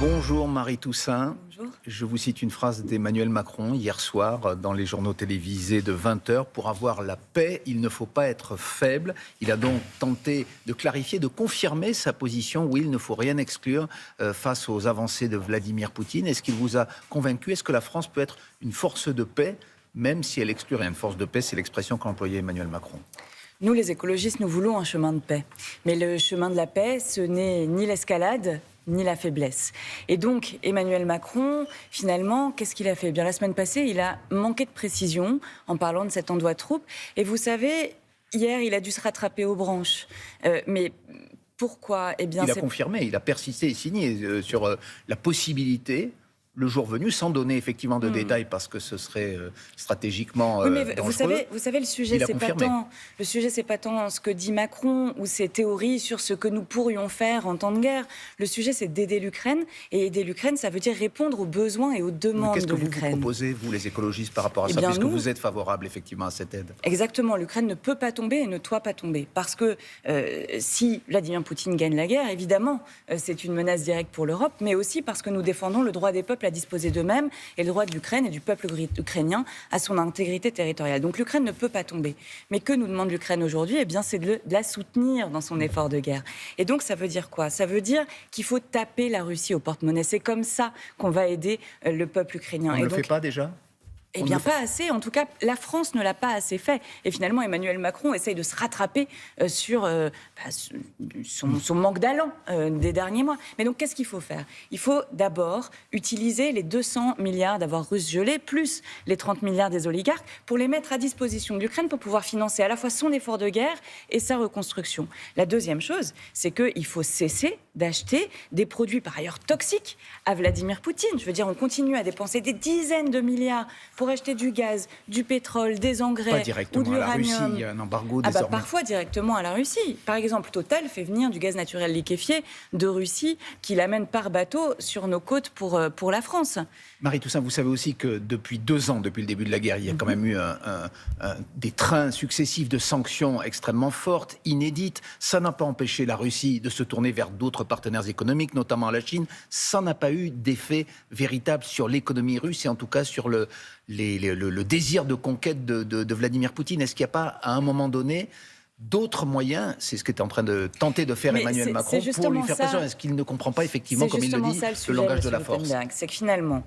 Bonjour Marie Toussaint. Bonjour. Je vous cite une phrase d'Emmanuel Macron hier soir dans les journaux télévisés de 20h. Pour avoir la paix, il ne faut pas être faible. Il a donc tenté de clarifier, de confirmer sa position où il ne faut rien exclure face aux avancées de Vladimir Poutine. Est-ce qu'il vous a convaincu? Est-ce que la France peut être une force de paix, même si elle exclut rien? Une force de paix, c'est l'expression qu'employait Emmanuel Macron. Nous, les écologistes, nous voulons un chemin de paix. Mais le chemin de la paix, ce n'est ni l'escalade, ni la faiblesse. Et donc, Emmanuel Macron, finalement, qu'est-ce qu'il a fait? Bien, la semaine passée, il a manqué de précision en parlant de cet envoi de troupes. Et vous savez, hier, il a dû se rattraper aux branches. Mais pourquoi? Eh bien, il a confirmé, il a persisté et signé sur la possibilité, le jour venu, sans donner effectivement de détails parce que ce serait stratégiquement oui, mais dangereux. Vous savez, le sujet, c'est pas tant ce que dit Macron ou ses théories sur ce que nous pourrions faire en temps de guerre. Le sujet, c'est d'aider l'Ukraine. Et aider l'Ukraine, ça veut dire répondre aux besoins et aux demandes de l'Ukraine. Qu'est-ce que vous proposez, vous, les écologistes, par rapport à ça, puisque vous êtes favorable effectivement à cette aide? Exactement. L'Ukraine ne peut pas tomber et ne doit pas tomber. Parce que si Vladimir Poutine gagne la guerre, évidemment, c'est une menace directe pour l'Europe, mais aussi parce que nous défendons le droit des peuples à disposer d'eux-mêmes et le droit de l'Ukraine et du peuple ukrainien à son intégrité territoriale. Donc l'Ukraine ne peut pas tomber. Mais que nous demande l'Ukraine aujourd'hui? Eh bien, c'est de la soutenir dans son effort de guerre. Et donc, ça veut dire quoi? Ça veut dire qu'il faut taper la Russie au porte-monnaie. C'est comme ça qu'on va aider le peuple ukrainien. On ne le fait pas déjà? Eh bien, pas assez. En tout cas, la France ne l'a pas assez fait. Et finalement, Emmanuel Macron essaye de se rattraper sur son manque d'allant des derniers mois. Mais donc, qu'est-ce qu'il faut faire? Il faut d'abord utiliser les 200 milliards d'avoirs russes gelés, plus les 30 milliards des oligarques, pour les mettre à disposition de l'Ukraine pour pouvoir financer à la fois son effort de guerre et sa reconstruction. La deuxième chose, c'est qu'il faut cesser d'acheter des produits par ailleurs toxiques à Vladimir Poutine. Je veux dire, on continue à dépenser des dizaines de milliards pour acheter du gaz, du pétrole, des engrais, pas directement ou de l'uranium. À la Russie, il y a un embargo désormais. Parfois directement à la Russie. Par exemple, Total fait venir du gaz naturel liquéfié de Russie qui l'amène par bateau sur nos côtes pour la France. Marie Toussaint, vous savez aussi que depuis 2 ans, depuis le début de la guerre, il y a quand même eu des trains successifs de sanctions extrêmement fortes, inédites. Ça n'a pas empêché la Russie de se tourner vers d'autres partenaires économiques, notamment la Chine. Ça n'a pas eu d'effet véritable sur l'économie russe et en tout cas sur le désir de conquête de Vladimir Poutine. Est-ce qu'il n'y a pas, à un moment donné, d'autres moyens? C'est ce qu'est en train de tenter de faire Emmanuel Macron pour lui faire pression. Est-ce qu'il ne comprend pas effectivement, comme il le dit, le langage de la force? C'est que finalement,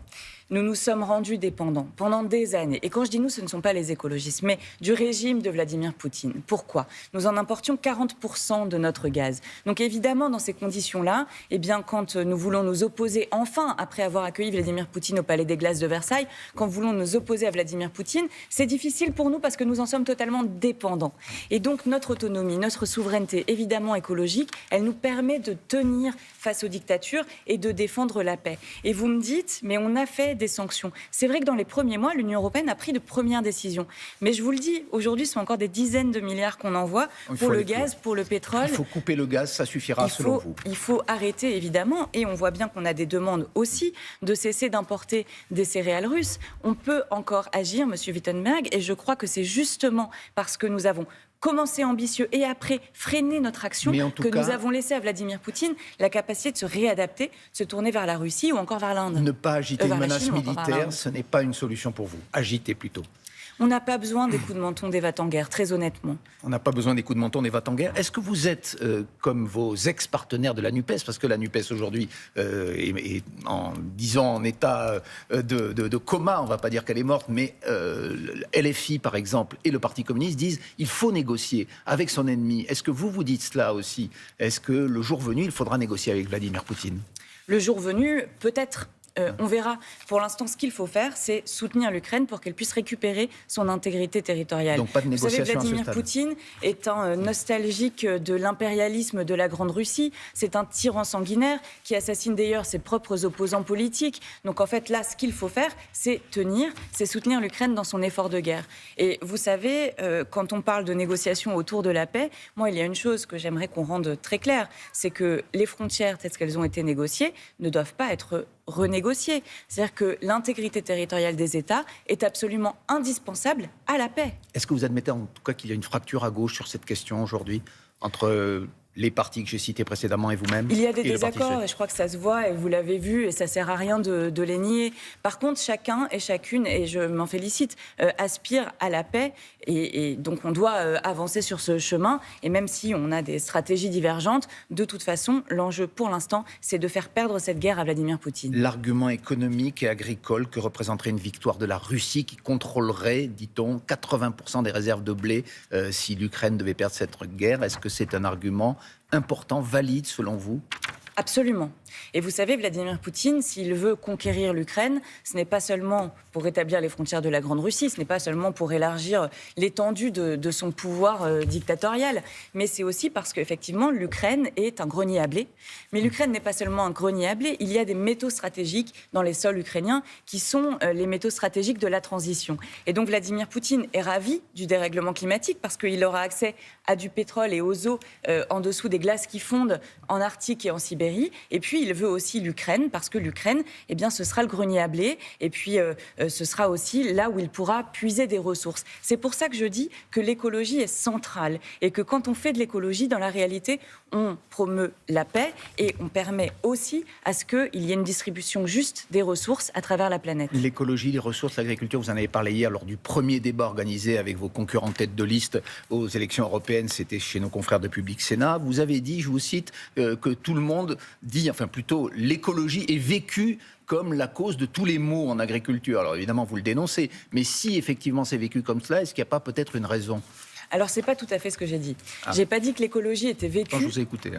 nous nous sommes rendus dépendants pendant des années. Et quand je dis nous, ce ne sont pas les écologistes, mais du régime de Vladimir Poutine. Pourquoi? Nous en importions 40% de notre gaz. Donc évidemment, dans ces conditions-là, eh bien, quand nous voulons nous opposer, enfin, après avoir accueilli Vladimir Poutine au Palais des Glaces de Versailles, quand nous voulons nous opposer à Vladimir Poutine, c'est difficile pour nous parce que nous en sommes totalement dépendants. Et donc notre autonomie, notre souveraineté, évidemment écologique, elle nous permet de tenir face aux dictatures et de défendre la paix. Et vous me dites, mais on a fait des sanctions. C'est vrai que dans les premiers mois, l'Union européenne a pris de premières décisions. Mais je vous le dis, aujourd'hui, ce sont encore des dizaines de milliards qu'on envoie pour le gaz, pour le pétrole. Il faut couper le gaz, ça suffira selon vous? Il faut arrêter, évidemment. Et on voit bien qu'on a des demandes aussi de cesser d'importer des céréales russes. On peut encore agir, Monsieur Wittenberg, et je crois que c'est justement parce que nous avons commencer ambitieux et après freiner notre action nous avons laissé à Vladimir Poutine la capacité de se réadapter, de se tourner vers la Russie ou encore vers l'Inde. Ne pas agiter une menace militaire, ce n'est pas une solution pour vous. Agitez plutôt. On n'a pas besoin des coups de menton des va-t-en-guerre, très honnêtement. On n'a pas besoin des coups de menton des va-t-en-guerre. Est-ce que vous êtes, comme vos ex-partenaires de la NUPES, parce que la NUPES aujourd'hui est en état de coma, on ne va pas dire qu'elle est morte, mais LFI par exemple et le Parti communiste disent il faut négocier avec son ennemi. Est-ce que vous dites cela aussi? Est-ce que le jour venu, il faudra négocier avec Vladimir Poutine? Le jour venu, peut-être. On verra. Pour l'instant, ce qu'il faut faire, c'est soutenir l'Ukraine pour qu'elle puisse récupérer son intégrité territoriale. Donc pas de négociation. Vous savez, Vladimir Poutine est un nostalgique de l'impérialisme de la Grande Russie. C'est un tyran sanguinaire qui assassine d'ailleurs ses propres opposants politiques. Donc en fait, là, ce qu'il faut faire, c'est soutenir l'Ukraine dans son effort de guerre. Et vous savez, quand on parle de négociations autour de la paix, moi, il y a une chose que j'aimerais qu'on rende très claire, c'est que les frontières, telles qu'elles ont été négociées, ne doivent pas être renégocier. C'est-à-dire que l'intégrité territoriale des États est absolument indispensable à la paix. Est-ce que vous admettez en tout cas qu'il y a une fracture à gauche sur cette question aujourd'hui entre les partis que j'ai cités précédemment et vous-même? Il y a des et le Parti désaccords, socialiste. et je crois que ça se voit, et vous l'avez vu, et ça sert à rien de les nier. Par contre, chacun et chacune, et je m'en félicite, aspire à la paix, et donc on doit avancer sur ce chemin. Et même si on a des stratégies divergentes, de toute façon, l'enjeu pour l'instant, c'est de faire perdre cette guerre à Vladimir Poutine. L'argument économique et agricole que représenterait une victoire de la Russie qui contrôlerait, dit-on, 80% des réserves de blé si l'Ukraine devait perdre cette guerre, est-ce que c'est un argument important, valide selon vous? Absolument. Et vous savez, Vladimir Poutine, s'il veut conquérir l'Ukraine, ce n'est pas seulement pour rétablir les frontières de la Grande Russie, ce n'est pas seulement pour élargir l'étendue de son pouvoir dictatorial, mais c'est aussi parce qu'effectivement, l'Ukraine est un grenier à blé. Mais l'Ukraine n'est pas seulement un grenier à blé, il y a des métaux stratégiques dans les sols ukrainiens qui sont les métaux stratégiques de la transition. Et donc Vladimir Poutine est ravi du dérèglement climatique parce qu'il aura accès à du pétrole et aux eaux en dessous des glaces qui fondent en Arctique et en Sibérie. Et puis il veut aussi l'Ukraine parce que l'Ukraine, eh bien, ce sera le grenier à blé et puis ce sera aussi là où il pourra puiser des ressources. C'est pour ça que je dis que l'écologie est centrale et que quand on fait de l'écologie, dans la réalité, on promeut la paix et on permet aussi à ce qu'il y ait une distribution juste des ressources à travers la planète. L'écologie, les ressources, l'agriculture, vous en avez parlé hier lors du premier débat organisé avec vos concurrents tête de liste aux élections européennes, c'était chez nos confrères de Public Sénat. Vous avez dit, je vous cite, que tout le monde dit, enfin plutôt l'écologie est vécue comme la cause de tous les maux en agriculture. Alors évidemment, vous le dénoncez, mais si effectivement c'est vécu comme cela, est-ce qu'il n'y a pas peut-être une raison? Alors, c'est pas tout à fait ce que j'ai dit. J'ai pas dit que l'écologie était vécue Quand je vous ai écouté,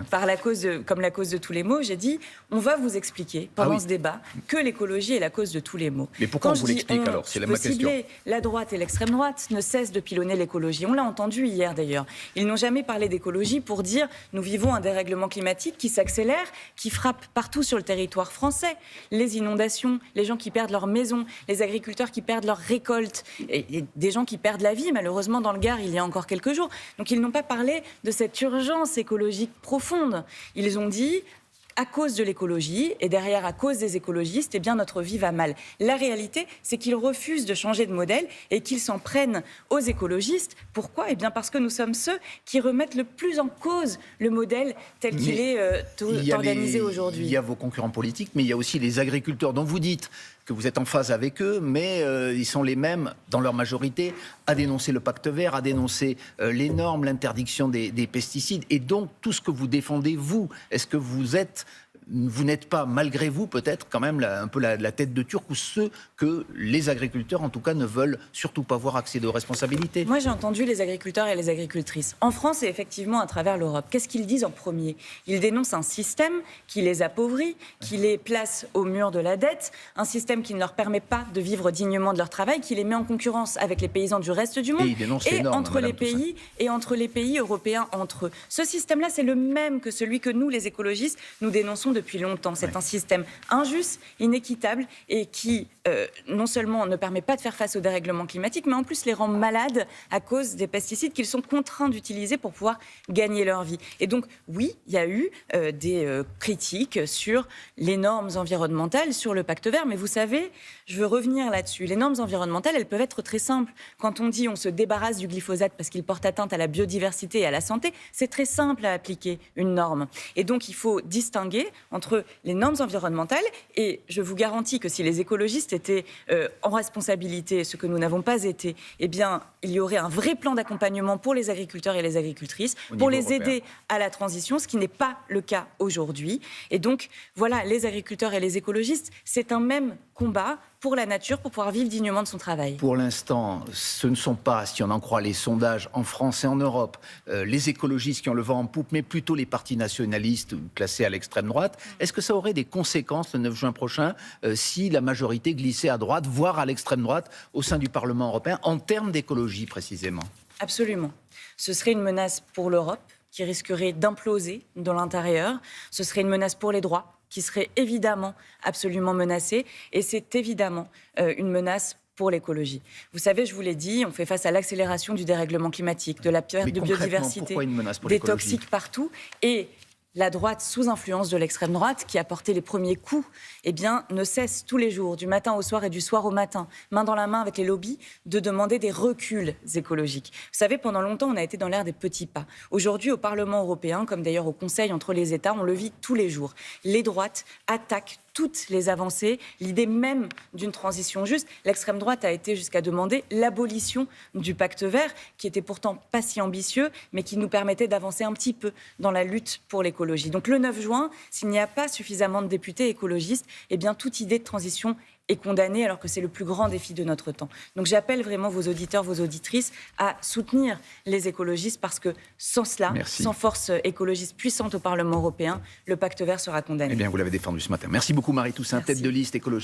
comme la cause de tous les maux. J'ai dit, on va vous expliquer pendant ce débat que l'écologie est la cause de tous les maux. Mais pourquoi on vous l'explique alors? C'est ma question. La droite et l'extrême droite ne cessent de pilonner l'écologie. On l'a entendu hier d'ailleurs. Ils n'ont jamais parlé d'écologie pour dire nous vivons un dérèglement climatique qui s'accélère, qui frappe partout sur le territoire français. Les inondations, les gens qui perdent leur maison, les agriculteurs qui perdent leur récolte, et des gens qui perdent la vie. Malheureusement, dans le Gard, il y a encore quelques jours. Donc ils n'ont pas parlé de cette urgence écologique profonde. Ils ont dit à cause de l'écologie, et derrière à cause des écologistes, eh bien notre vie va mal. La réalité, c'est qu'ils refusent de changer de modèle et qu'ils s'en prennent aux écologistes. Pourquoi? Eh bien parce que nous sommes ceux qui remettent le plus en cause le modèle tel qu'il est organisé aujourd'hui. Il y a vos concurrents politiques, mais il y a aussi les agriculteurs dont vous dites que vous êtes en phase avec eux, mais ils sont les mêmes, dans leur majorité, à dénoncer le pacte vert, à dénoncer les normes, l'interdiction des pesticides, et donc tout ce que vous défendez, vous. Est-ce que vous n'êtes pas, malgré vous, peut-être quand même un peu la tête de turc, ou ceux que les agriculteurs, en tout cas, ne veulent surtout pas voir accéder aux responsabilités? Moi, j'ai entendu les agriculteurs et les agricultrices. En France et effectivement à travers l'Europe. Qu'est-ce qu'ils disent en premier? Ils dénoncent un système qui les appauvrit, qui les place au mur de la dette, un système qui ne leur permet pas de vivre dignement de leur travail, qui les met en concurrence avec les paysans du reste du monde entre les pays européens entre eux. Ce système-là, c'est le même que celui que nous, les écologistes, nous dénonçons depuis longtemps. C'est un système injuste, inéquitable et qui non seulement ne permet pas de faire face au dérèglement climatique, mais en plus les rend malades à cause des pesticides qu'ils sont contraints d'utiliser pour pouvoir gagner leur vie. Et donc, oui, il y a eu des critiques sur les normes environnementales, sur le pacte vert, mais vous savez, je veux revenir là-dessus. Les normes environnementales, elles peuvent être très simples. Quand on dit on se débarrasse du glyphosate parce qu'il porte atteinte à la biodiversité et à la santé, c'est très simple à appliquer une norme. Et donc, il faut distinguer entre les normes environnementales, et je vous garantis que si les écologistes étaient en responsabilité, ce que nous n'avons pas été, eh bien, il y aurait un vrai plan d'accompagnement pour les agriculteurs et les agricultrices, pour les aider à la transition, ce qui n'est pas le cas aujourd'hui. Et donc, voilà, les agriculteurs et les écologistes, c'est un même combat pour la nature, pour pouvoir vivre dignement de son travail. Pour l'instant, ce ne sont pas, si on en croit les sondages en France et en Europe, les écologistes qui ont le vent en poupe, mais plutôt les partis nationalistes classés à l'extrême droite. Est-ce que ça aurait des conséquences le 9 juin prochain si la majorité glissait à droite, voire à l'extrême droite, au sein du Parlement européen, en termes d'écologie précisément? Absolument. Ce serait une menace pour l'Europe, qui risquerait d'imploser dans l'intérieur. Ce serait une menace pour les droits, qui serait évidemment absolument menacée. Et c'est évidemment une menace pour l'écologie. Vous savez, je vous l'ai dit, on fait face à l'accélération du dérèglement climatique, de la perte de biodiversité, des toxiques partout. Et la droite sous influence de l'extrême droite, qui a porté les premiers coups, eh bien, ne cesse tous les jours, du matin au soir et du soir au matin, main dans la main avec les lobbies, de demander des reculs écologiques. Vous savez, pendant longtemps, on a été dans l'ère des petits pas. Aujourd'hui, au Parlement européen, comme d'ailleurs au Conseil entre les États, on le vit tous les jours. Les droites attaquent toutes les avancées, l'idée même d'une transition juste. L'extrême droite a été jusqu'à demander l'abolition du pacte vert, qui était pourtant pas si ambitieux, mais qui nous permettait d'avancer un petit peu dans la lutte pour l'écologie. Donc le 9 juin, s'il n'y a pas suffisamment de députés écologistes, eh bien toute idée de transition est condamnée, alors que c'est le plus grand défi de notre temps. Donc j'appelle vraiment vos auditeurs, vos auditrices à soutenir les écologistes, parce que sans cela, sans force écologiste puissante au Parlement européen, le pacte vert sera condamné. Eh bien, vous l'avez défendu ce matin. Merci beaucoup Marie Toussaint, tête de liste écologiste.